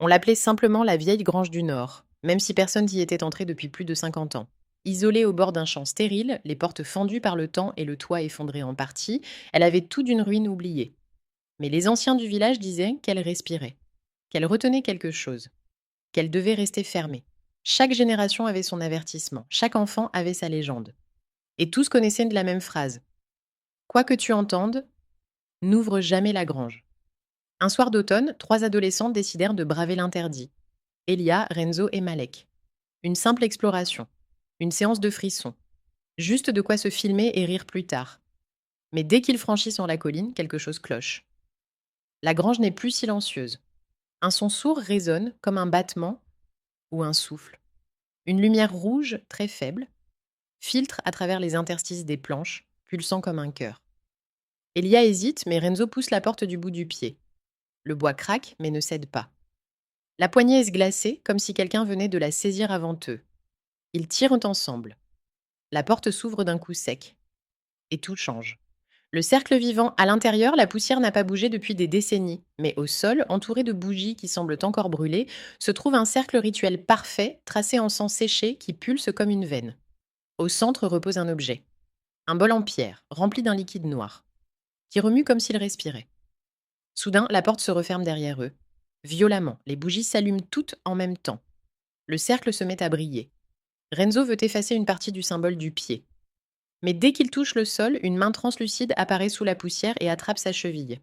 On l'appelait simplement la vieille grange du Nord, même si personne n'y était entré depuis plus de 50 ans. Isolée au bord d'un champ stérile, les portes fendues par le temps et le toit effondré en partie, elle avait tout d'une ruine oubliée. Mais les anciens du village disaient qu'elle respirait, qu'elle retenait quelque chose, qu'elle devait rester fermée. Chaque génération avait son avertissement, chaque enfant avait sa légende. Et tous connaissaient de la même phrase. Quoi que tu entendes, n'ouvre jamais la grange. Un soir d'automne, 3 adolescents décidèrent de braver l'interdit. Elia, Renzo et Malek. Une simple exploration. Une séance de frissons. Juste de quoi se filmer et rire plus tard. Mais dès qu'ils franchissent sur la colline, quelque chose cloche. La grange n'est plus silencieuse. Un son sourd résonne comme un battement ou un souffle. Une lumière rouge, très faible, filtre à travers les interstices des planches, pulsant comme un cœur. Elia hésite, mais Renzo pousse la porte du bout du pied. Le bois craque, mais ne cède pas. La poignée est glacée, comme si quelqu'un venait de la saisir avant eux. Ils tirent ensemble. La porte s'ouvre d'un coup sec. Et tout change. Le cercle vivant à l'intérieur, la poussière n'a pas bougé depuis des décennies. Mais au sol, entouré de bougies qui semblent encore brûler, se trouve un cercle rituel parfait, tracé en sang séché qui pulse comme une veine. Au centre repose un objet. Un bol en pierre, rempli d'un liquide noir, qui remue comme s'il respirait. Soudain, la porte se referme derrière eux. Violemment, les bougies s'allument toutes en même temps. Le cercle se met à briller. Renzo veut effacer une partie du symbole du pied. Mais dès qu'il touche le sol, une main translucide apparaît sous la poussière et attrape sa cheville.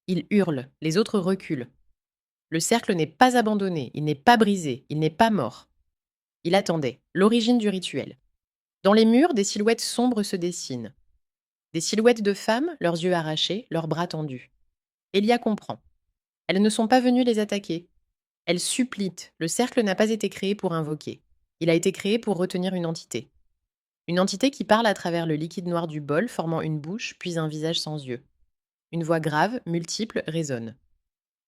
Il hurle, les autres reculent. Le cercle n'est pas abandonné, il n'est pas brisé, il n'est pas mort. Il attendait, l'origine du rituel. Dans les murs, des silhouettes sombres se dessinent. Des silhouettes de femmes, leurs yeux arrachés, leurs bras tendus. Elia comprend. Elles ne sont pas venues les attaquer. Elles supplient. Le cercle n'a pas été créé pour invoquer. Il a été créé pour retenir une entité. Une entité qui parle à travers le liquide noir du bol, formant une bouche, puis un visage sans yeux. Une voix grave, multiple, résonne.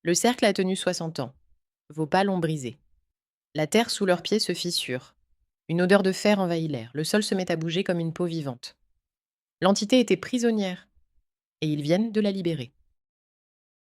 Le cercle a tenu 60 ans. Vos pas l'ont brisé. La terre sous leurs pieds se fissure. Une odeur de fer envahit l'air. Le sol se met à bouger comme une peau vivante. L'entité était prisonnière. Et ils viennent de la libérer.